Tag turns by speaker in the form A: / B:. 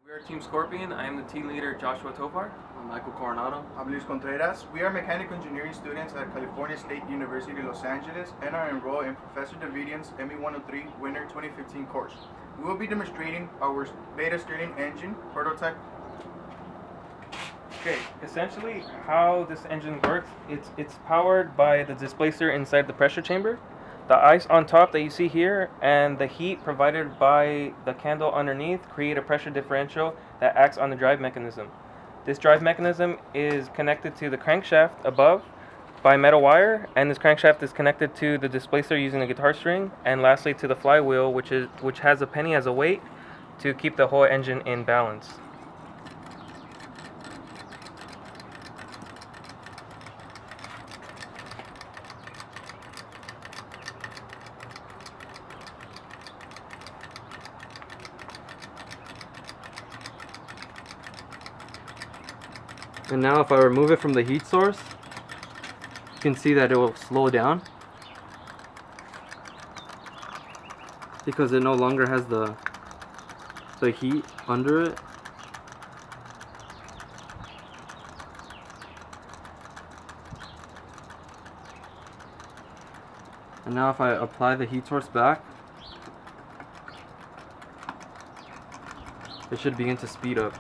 A: We are Team Scorpion. I am the team leader, Joshua Tovar.
B: I'm Michael Coronado.
C: I'm Luis Contreras. We are mechanical engineering students at California State University, Los Angeles, and are enrolled in Professor Davidian's ME103 Winter 2015 course. We will be demonstrating our beta Stirling engine prototype.
A: Okay, essentially how this engine works, it's powered by the displacer inside the pressure chamber, the ice on top that you see here, and the heat provided by the candle underneath create a pressure differential that acts on the drive mechanism. This drive mechanism is connected to the crankshaft above by metal wire, and this crankshaft is connected to the displacer using a guitar string, and lastly to the flywheel, which has a penny as a weight to keep the whole engine in balance.
B: And now if I remove it from the heat source, you can see that it will slow down because it no longer has the heat under it. And now if I apply the heat source back, it should begin to speed up.